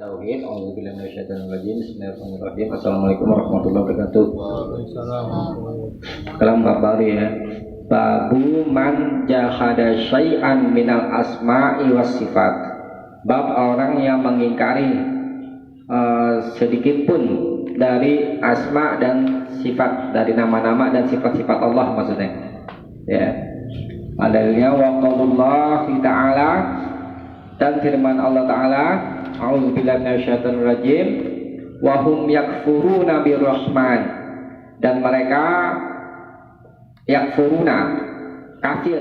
Tauhid. Auzubillahi minasyaitonir rajim. Bismillahirrahmanirrahim. Assalamualaikum warahmatullahi wabarakatuh. Kalam bab baru ya. Babu man jahada syai'an minal asma'i was sifat. Bab orang yang mengingkari sedikit pun dari asma dan sifat, dari nama-nama dan sifat-sifat Allah maksudnya. Ya. Adanya wa qaulullahi ta'ala, dan firman Allah Ta'ala, a'udzubillahi minasyaitonir rajim, wa hum yakfuruna birrahman, dan mereka yakfuruna, kafir,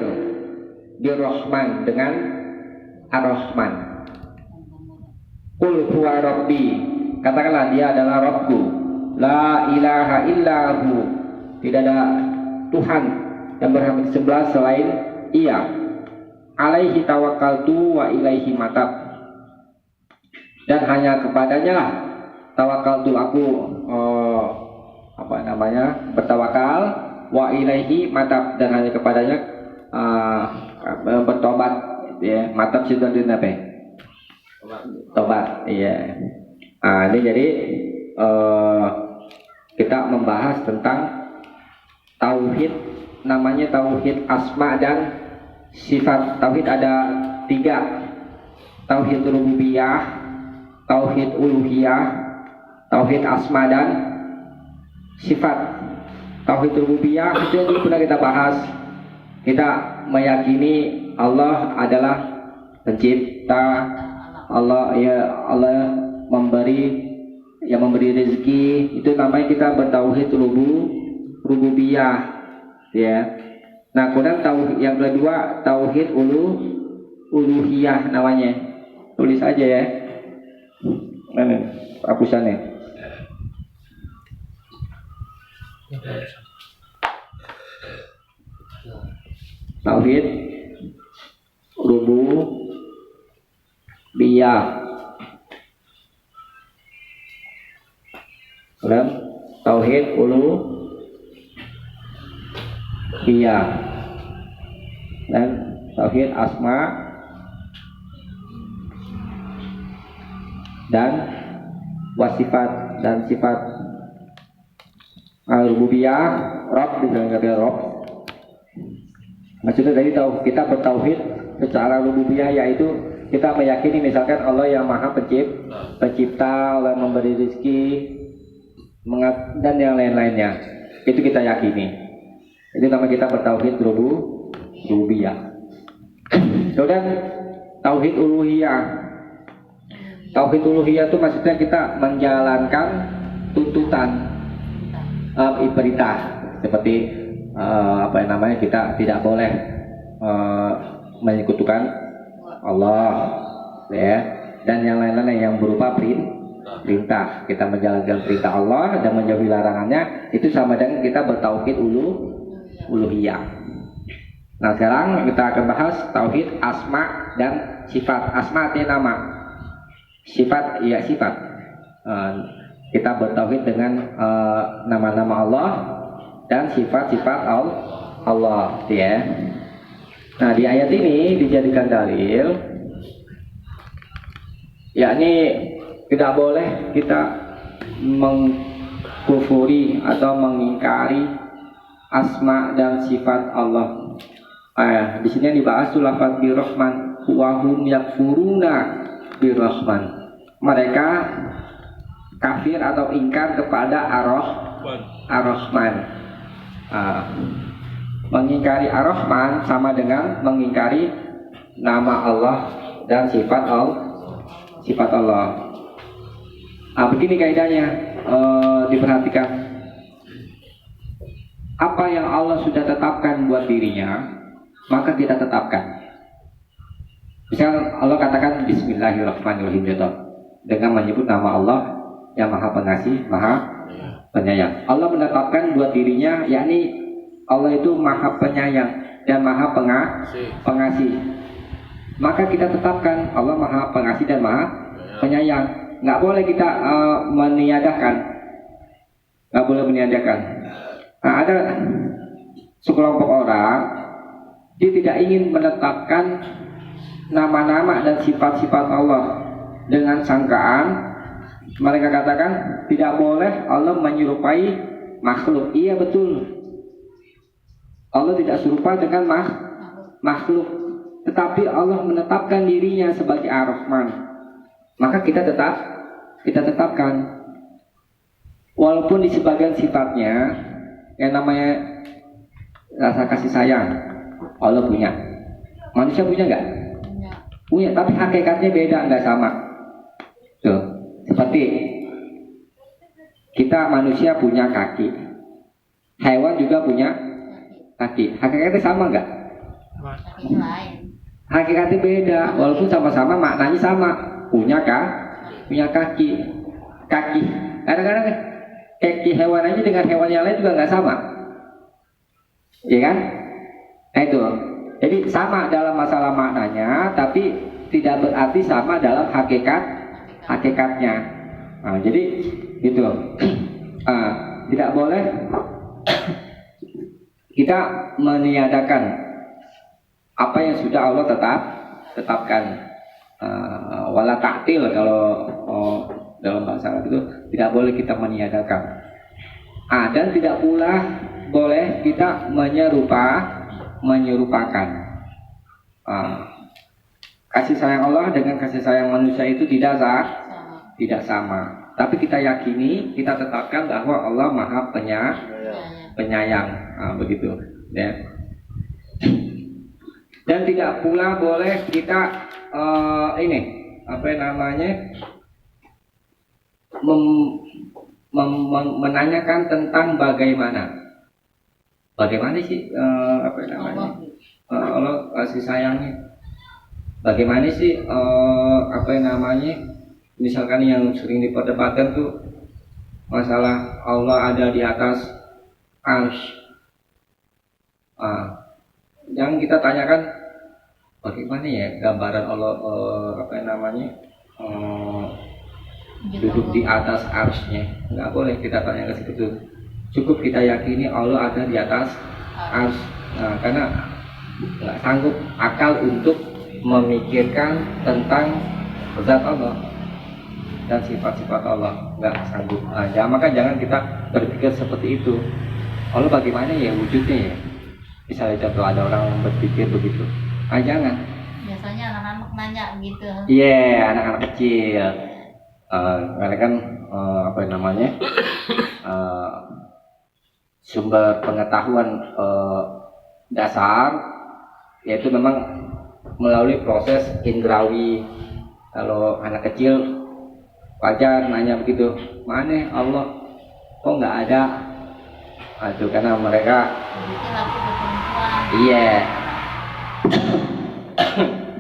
birrahman, dengan ar-Rahman. Qul huwa rabbi, katakanlah dia adalah Rabbku, la ilaha illahu, tidak ada Tuhan yang berhak disembah selain Ia, alaihi tawakkaltu wa ilaihi matab, dan hanya kepadanya lah tawakkaltu aku bertawakal, wa ilaihi matab, dan hanya kepadanya bertobat ya. Matab itu artinya apa? Tobat, iya. Ini jadi kita membahas tentang tauhid, namanya tauhid asma dan sifat. Tauhid ada 3, tauhid rububiyah, tauhid uluhiyah, tauhid asma dan sifat. Tauhid rububiyah itu yang dulu pernah kita bahas. Kita meyakini Allah adalah pencipta, Allah memberi rezeki, itu namanya kita bertauhid rububiyah ya. Nah, kemudian tauhid yang kedua tauhid uluhiyah namanya. Tulis aja ya. Mana hapusannya? Tauhid rububiyah. Dan tauhid uluhiyah dan tauhid asma dan wasifat dan sifat. Rububiyah, Rabb, disebut Rabb. Maksudnya dari kita bertauhid secara rububiyah, yaitu kita meyakini misalkan Allah yang maha pencipta, Allah yang memberi rezeki dan yang lain-lainnya. Itu kita yakini. Itu nama kita bertauhid rububiyah. Kemudian tauhid uluhiyah. Tauhid uluhiyah itu maksudnya kita menjalankan tuntutan perintah, seperti kita tidak boleh menyekutukan Allah ya, dan yang lain-lain yang berupa perintah. Kita menjalankan perintah Allah dan menjauhi larangannya, itu sama dengan kita bertauhid uluhiyah. Nah, sekarang kita akan bahas tauhid asma dan sifat. Asma artinya nama, sifat ya sifat. Kita bertauhid dengan nama-nama Allah dan sifat-sifat Allah ya. Nah, di ayat ini dijadikan dalil, yakni tidak boleh kita mengkufuri atau mengingkari asma dan sifat Allah. Di sini yang dibahas lafaz birrahman, wa hum yakfuruna birrahman. Mereka kafir atau ingkar kepada ar-Rahman. Mengingkari ar-Rahman sama dengan mengingkari nama Allah dan sifat Allah. Begini kaidahnya, diperhatikan. Apa yang Allah sudah tetapkan buat dirinya, maka kita tetapkan. Misal Allah katakan Bismillahirrahmanirrahim dengan menyebut nama Allah yang maha pengasih, maha penyayang. Allah menetapkan buat dirinya, yakni Allah itu maha penyayang dan maha pengasih. Maka kita tetapkan Allah maha pengasih dan maha penyayang. Nggak boleh kita meniadakan. Nah, ada sekelompok orang, dia tidak ingin menetapkan nama-nama dan sifat-sifat Allah. dengan sangkaan mereka katakan tidak boleh Allah menyerupai makhluk. Iya betul, Allah tidak serupa dengan makhluk, tetapi Allah menetapkan dirinya sebagai Ar-Rahman, maka kita tetapkan. Walaupun di sebagian sifatnya yang namanya rasa kasih sayang Allah punya, manusia punya nggak? Punya, tapi hakikatnya beda, nggak sama. Tuh, seperti kita manusia punya kaki, hewan juga punya kaki. Hakikatnya sama nggak? Hakikatnya beda, walaupun sama-sama maknanya sama. Punya kaki. Kadang-kadang kaki hewan aja dengan hewan yang lain juga nggak sama, iya kan? Nah itu. Jadi sama dalam masalah maknanya, tapi tidak berarti sama dalam hakikatnya. Nah, jadi gitu. Tidak boleh kita meniadakan apa yang sudah Allah tetapkan. Wala ta'til kalau dalam bahasa Arab itu tidak boleh kita meniadakan. Dan tidak pula boleh kita menyerupakan. Kasih sayang Allah dengan kasih sayang manusia itu tidak sama. Tapi kita yakini, kita tetapkan bahwa Allah Maha Penyayang. Begitu, ya. Dan tidak pula boleh kita menanyakan tentang bagaimana sih Allah kasih sayangnya, bagaimana sih misalkan yang sering diperdebatkan tuh masalah Allah ada di atas arsy. Yang kita tanyakan bagaimana ya gambaran Allah duduk di atas arsy-nya. Nggak boleh kita tanya ke situ. Cukup kita yakini Allah ada di atas arsy. Karena nggak sanggup akal untuk memikirkan tentang zat Allah dan sifat-sifat Allah, nggak sanggup. Maka jangan kita berpikir seperti itu. Allah bagaimana ya wujudnya ya? Misalnya contoh ada orang berpikir begitu. Jangan. Biasanya anak-anak nanya gitu. Iya, anak-anak kecil. Karena kan sumber pengetahuan dasar yaitu memang melalui proses indrawi. Kalau anak kecil wajar nanya begitu, mana Allah kok nggak ada? Itu karena mereka iya.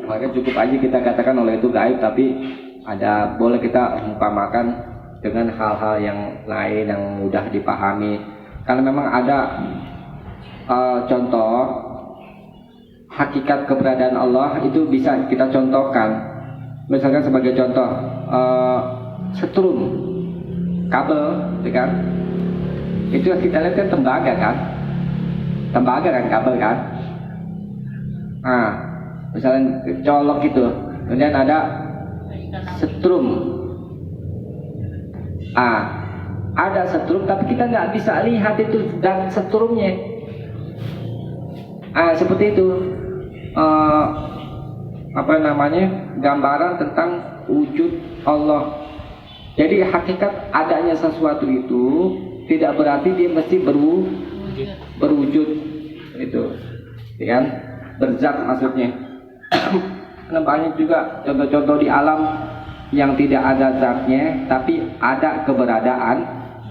Maka cukup aja kita katakan oleh itu gaib, tapi boleh kita umpamakan dengan hal-hal yang lain yang mudah dipahami. Karena memang ada contoh hakikat keberadaan Allah itu bisa kita contohkan. Misalkan sebagai contoh setrum kabel, kan? Itu yang kita lihat kan tembaga kan kabel kan. Misalnya colok gitu, kemudian ada setrum. Ada setrum, tapi kita nggak bisa lihat itu dan setrumnya. Seperti itu. Gambaran tentang wujud Allah. Jadi hakikat adanya sesuatu itu tidak berarti dia mesti berwujud. Itu, kan? Berzat maksudnya. Karena banyak juga contoh-contoh di alam yang tidak ada zatnya, tapi ada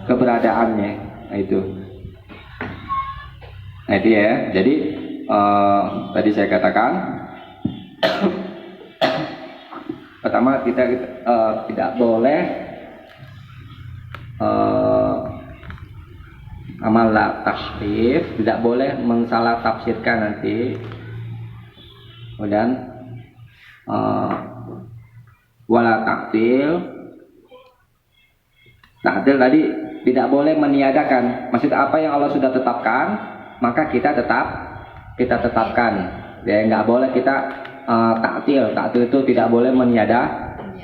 keberadaannya. Nah itu ya. Jadi tadi saya katakan pertama kita tidak boleh amal tahrif, tidak boleh mensalah tafsirkan nanti. Kemudian wala ta'til tadi tidak boleh meniadakan. Maksud apa yang Allah sudah tetapkan, maka kita tetapkan. Ya, nggak boleh kita ta'til. Ta'til itu tidak boleh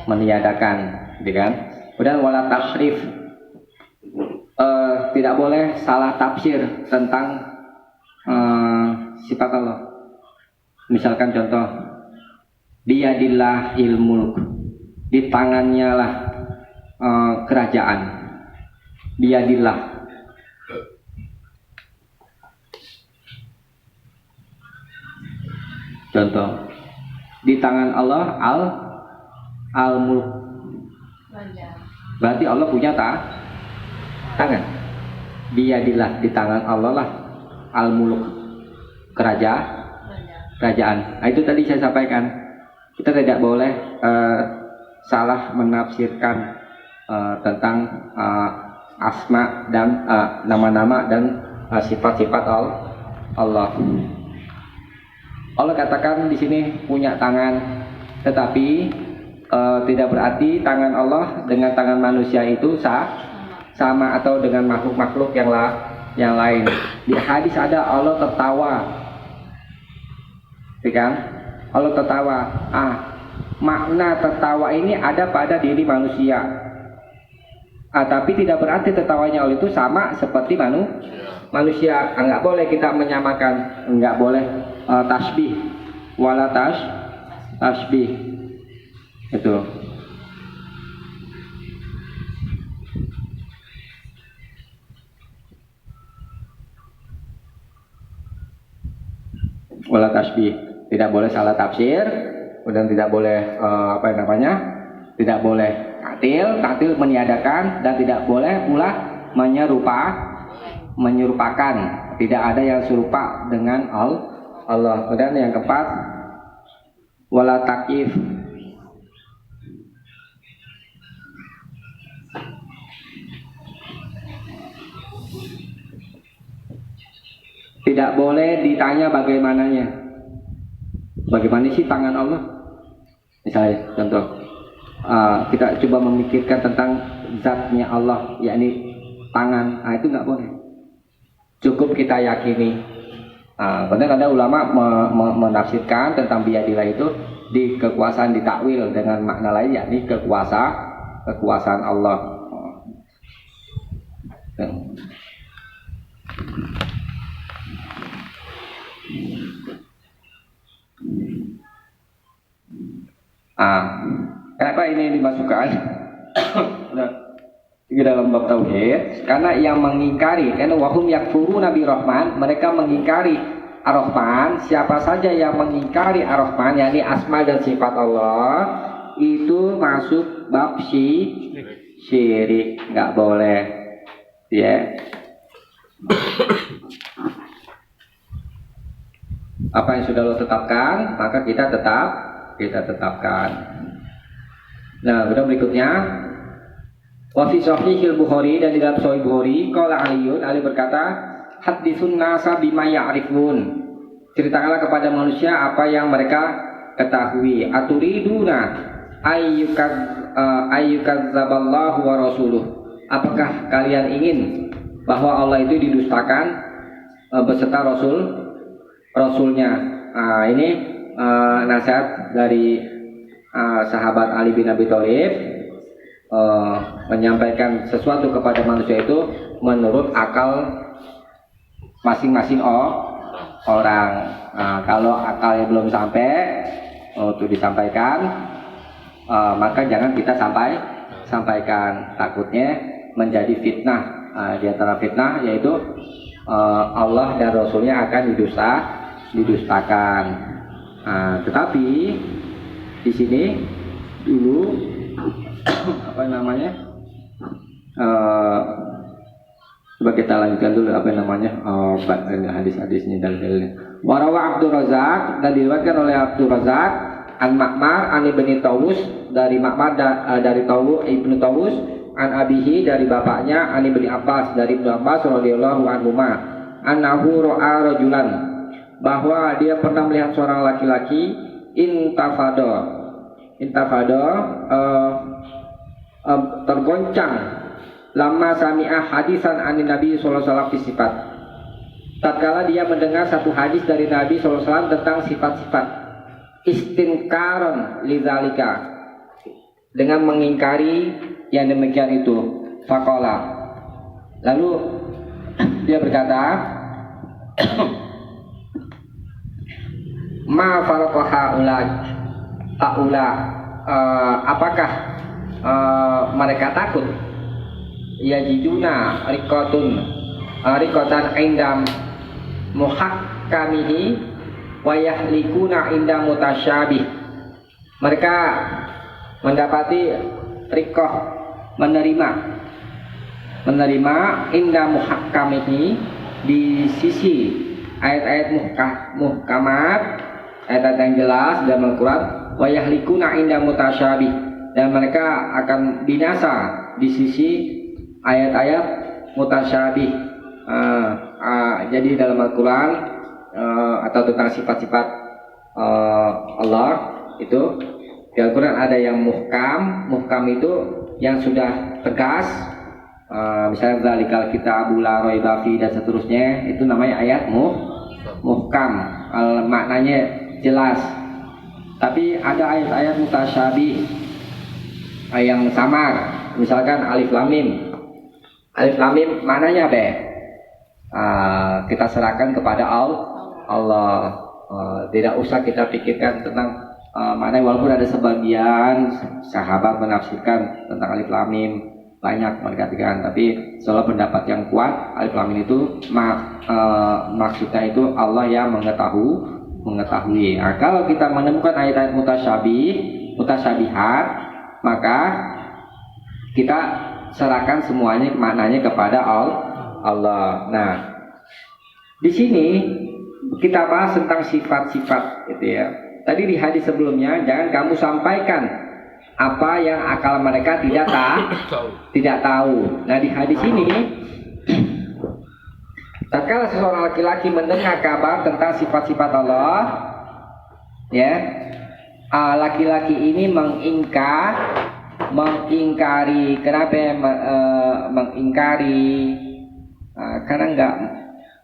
meniadakan, gitu kan? Kemudian wala tashrif, tidak boleh salah tafsir tentang sifat Allah. Misalkan contoh, biyadillahil mulk, di tangannya lah kerajaan. Biyadillah. Contoh, di tangan Allah al-mulk. Berarti Allah punya tangan. Biyadillah, di tangan Allah lah al-mulk, kerajaan. Nah, itu tadi saya sampaikan. Kita tidak boleh salah menafsirkan tentang asma dan nama-nama dan sifat-sifat Allah. Allah katakan di sini punya tangan, tetapi tidak berarti tangan Allah dengan tangan manusia itu sama atau dengan makhluk-makhluk yang lain. Di hadis ada Allah tertawa, kan? Allah tertawa. Makna tertawa ini ada pada diri manusia. Tapi tidak berarti tertawanya Allah itu sama seperti manusia. Enggak boleh kita menyamakan, enggak boleh tasbih, wala tasbih. Itu. Wala tasbih, tidak boleh salah tafsir, dan tidak boleh tidak boleh taktil meniadakan, dan tidak boleh pula menyerupakan. Tidak ada yang serupa dengan Allah. Dan yang keempat, wala takif, tidak boleh ditanya bagaimana sih tangan Allah. Misalnya contoh, kita coba memikirkan tentang zatnya Allah, yakni tangan. Itu nggak boleh. Cukup kita yakini. Benar ada ulama menafsirkan tentang biyadillah itu di kekuasaan, ditakwil dengan makna lain, yakni kekuasaan Allah. Kenapa ini dimasukkan di dalam bab tauhid? Karena yang mengingkari, karena wahum yakfuru Nabi Rahman, mereka mengingkari Ar-Rahman. Siapa saja yang mengingkari Ar-Rahman, yakni asma dan sifat Allah, itu masuk bab syirik, nggak boleh, ya. Apa yang sudah lo tetapkan, maka kita tetapkan. Nah, kemudian berikutnya, wa fi sahihil Bukhari, dan di dalam Sahih Bukhari, qala Ali berkata, haditsun nasa bima ya'rifun, ceritakanlah kepada manusia apa yang mereka ketahui. Aturiduna ayyukazzaballahu wa rasuluh, apakah kalian ingin bahwa Allah itu didustakan beserta Rasulnya? Ini nasihat dari sahabat Ali bin Abi Thalib, menyampaikan sesuatu kepada manusia itu menurut akal masing-masing orang. Kalau akalnya belum sampai untuk disampaikan, maka jangan kita sampaikan, takutnya menjadi fitnah. Di antara fitnah yaitu Allah dan Rasulnya akan didustakan. Tetapi di sini dulu coba kita lanjutkan dulu hadis-hadisnya dalil-dalilnya. Warawa Abdul Razak, dan diriwayatkan oleh Abdul Razak an Ma'mar an Ibnu Tawus, dari Ma'mar dari Ibnu Tawus, an abihi, dari bapaknya, an Ibnu Abbas, dari Ibnu Abbas radhiyallahu anhuma, annahu ra'a rajulan, bahwa dia pernah melihat seorang laki-laki intafada tergoncang, lama sami'ah hadisan anin Nabi sallallahu alaihi wasallam fi sifat, tatkala dia mendengar satu hadis dari Nabi sallallahu alaihi wasallam tentang sifat-sifat, istinkaron lidzalika, dengan mengingkari yang demikian itu. Faqala, lalu dia berkata, ma farqa haula, apakah mereka takut yajiduna riqatan indam muhakkamihi wa yahlikuna inda mutasyabih. Mereka mendapati riqah, menerima inda muhakkamihi, di sisi ayat-ayat muhkamat, ayat-ayat yang jelas dalam Al-Quran, wa yahlikuna inda mutasyabih, dan mereka akan binasa di sisi ayat-ayat mutasyabih. Jadi dalam Al-Quran atau tentang sifat-sifat Allah itu, di Al-Quran ada yang muhkam itu yang sudah tegas, misalnya dzalikal kitabu la raiba fi dan seterusnya, itu namanya ayat muhkam, maknanya jelas. Tapi ada ayat-ayat mutasyabih yang samar, misalkan alif lam mim. Alif lam mim maknanya apa? Kita serahkan kepada Allah. Tidak usah kita pikirkan tentang maknanya, walaupun ada sebagian sahabat menafsirkan tentang alif lam mim, banyak mereka katakan, tapi soal pendapat yang kuat, alif lam mim itu maksudnya itu Allah yang mengetahui. Nah, kalau kita menemukan ayat-ayat mutasyabihat, maka kita serahkan semuanya maknanya kepada Allah. Nah, di sini kita bahas tentang sifat-sifat gitu ya. Tadi di hadis sebelumnya, jangan kamu sampaikan apa yang akal mereka tidak tahu. Nah, di hadis ini, tatkala seorang laki-laki mendengar kabar tentang sifat-sifat Allah, ya, laki-laki ini mengingkari. Kenapa mengingkari? Karena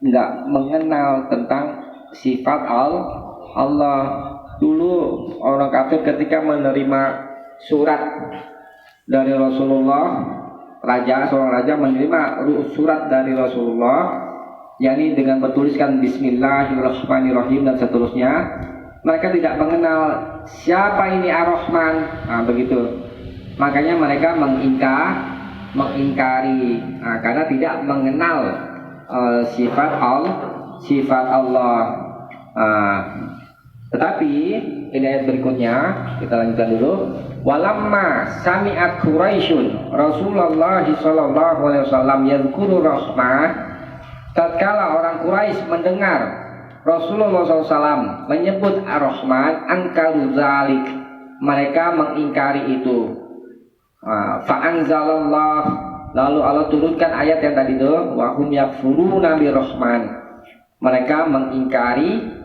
nggak mengenal tentang sifat Allah. Dulu orang kafir ketika menerima surat dari Rasulullah, seorang raja menerima surat dari Rasulullah, yakni dengan bertuliskan Bismillahirrahmanirrahim dan seterusnya, mereka tidak mengenal siapa ini Ar-Rahman. Begitu. Makanya mereka mengingkari, karena tidak mengenal sifat Allah. Tetapi ini ayat berikutnya, kita lanjutkan dulu. Walamma sami'at Quraisyun Rasulullah sallallahu alaihi wasallam yadhkuru rahmah, tatkala orang Quraisy mendengar Rasulullah SAW menyebut Ar-Rahman, angkaru zalik, mereka mengingkari itu. Fa'anzalallah, lalu Allah turunkan ayat yang tadi itu, wa hum yakfuruna birrahman, mereka mengingkari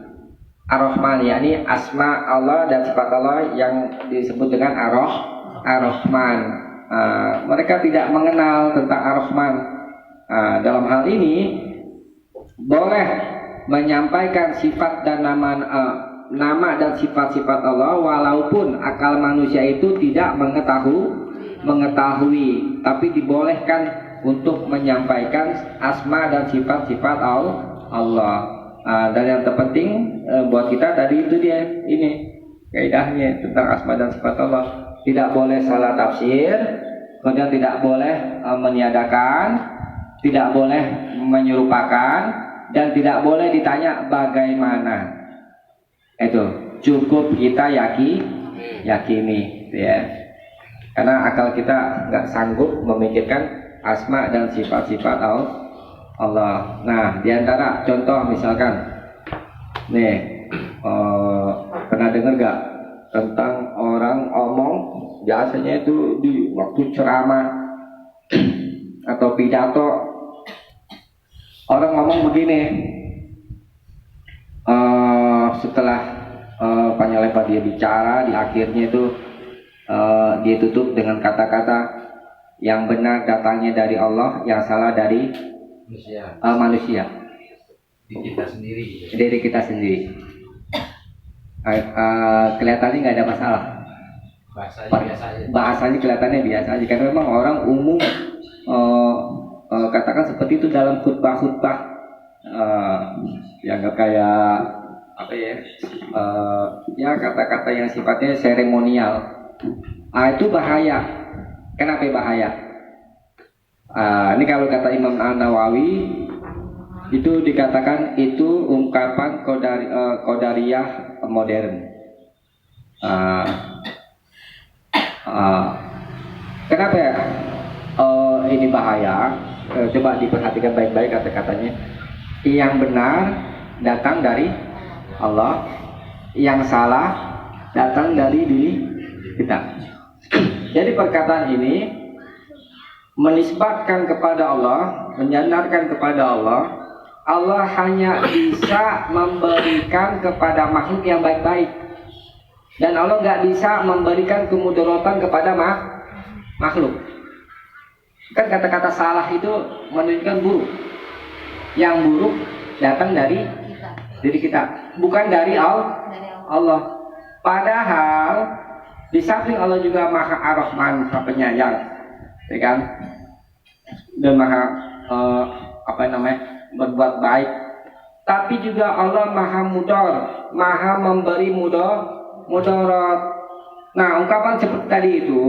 Ar-Rahman, yakni asma Allah dan sifat Allah yang disebut dengan Ar-Rahman. Mereka tidak mengenal tentang Ar-Rahman. Dalam hal ini boleh menyampaikan sifat dan nama dan sifat-sifat Allah, walaupun akal manusia itu tidak mengetahui, tapi dibolehkan untuk menyampaikan asma dan sifat-sifat Allah. Dan yang terpenting buat kita tadi itu dia, ini kaidahnya tentang asma dan sifat Allah. Tidak boleh salah tafsir, kemudian tidak boleh meniadakan, tidak boleh menyerupakan, dan tidak boleh ditanya bagaimana. Itu cukup kita yakini, ya. Karena akal kita nggak sanggup memikirkan asma dan sifat-sifat Allah. Nah, diantara contoh misalkan, nih, pernah dengar gak tentang orang omong, biasanya itu di waktu ceramah atau pidato, orang ngomong begini, setelah panjang lebar dia bicara, di akhirnya itu dia tutup dengan kata-kata yang benar datangnya dari Allah, yang salah dari manusia. Diri kita sendiri. Diri kita sendiri. Kelihatannya nggak ada masalah. Bahasanya biasa aja. bahasanya kelihatannya biasa aja karena memang orang umum katakan seperti itu dalam khutbah-khutbah dianggap kayak apa ya ya kata-kata yang sifatnya seremonial. Itu bahaya. Kenapa bahaya? Ini kalau kata Imam An-Nawawi itu dikatakan itu ungkapan qadariyah modern. Kenapa ya? Ini bahaya. Coba diperhatikan baik-baik kata-katanya. Yang benar datang dari Allah, yang salah datang dari diri kita. Jadi perkataan ini menisbatkan kepada Allah, menyandarkan kepada Allah. Allah hanya bisa memberikan kepada makhluk yang baik-baik, dan Allah nggak bisa memberikan kemudaratan kepada makhluk. Kan kata-kata salah itu menunjukkan buruk. Yang buruk datang dari kita. diri kita, bukan dari Dari Allah. Allah. Padahal di samping Allah juga Maha Ar-Rahman, Maha Penyayang, ya kan? Dan Maha berbuat baik. Tapi juga Allah Maha Mudor, Maha memberi mudarat. Nah, ungkapan seperti tadi itu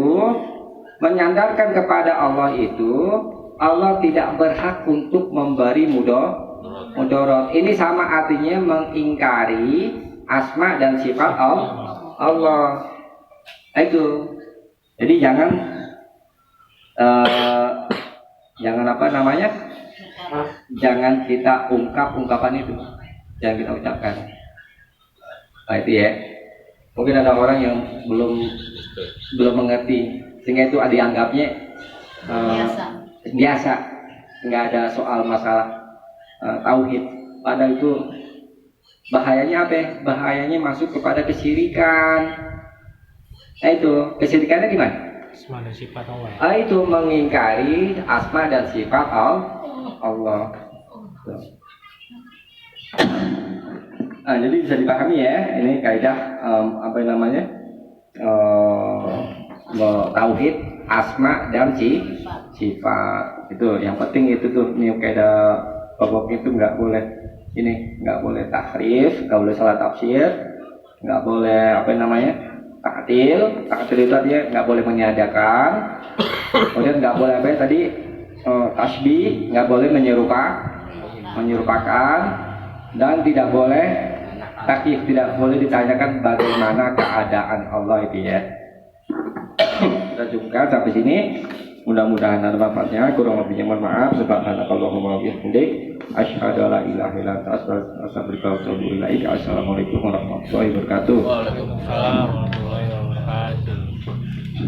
menyandarkan kepada Allah itu, Allah tidak berhak untuk memberi mudarat. Ini sama artinya mengingkari asma dan sifat Allah. Itu. Jadi jangan jangan kita ungkapan itu, jangan kita ucapkan. Nah, itu ya. Mungkin ada orang yang belum mengerti, sehingga itu dianggapnya biasa, nggak ada soal masalah tauhid. Padahal itu bahayanya apa? Bahayanya masuk kepada kesyirikan. Itu kesyirikannya di mana? Asma dan sifat Allah. Itu mengingkari asma dan sifat Allah. Jadi bisa dipahami ya, ini kaidah tauhid asma dan sifat. Itu yang penting itu tuh, ini kaidah pokok itu nggak boleh tahrif, nggak boleh salah tafsir, nggak boleh taktil itu artinya nggak boleh meniadakan, kemudian nggak boleh tasbih, nggak boleh menyerupakan, dan tidak boleh takyif, tidak boleh ditanyakan bagaimana keadaan Allah itu ya. Kita cukupkan sampai sini. Mudah-mudahan ada manfaatnya. Kurang lebihnya mohon maaf. Subhanakallahumma wa bihamdik, asyhadu an la ilaha illa anta, astaghfiruka wa atubu ilaik. Assalamualaikum warahmatullahi wabarakatuh. Waalaikumsalam.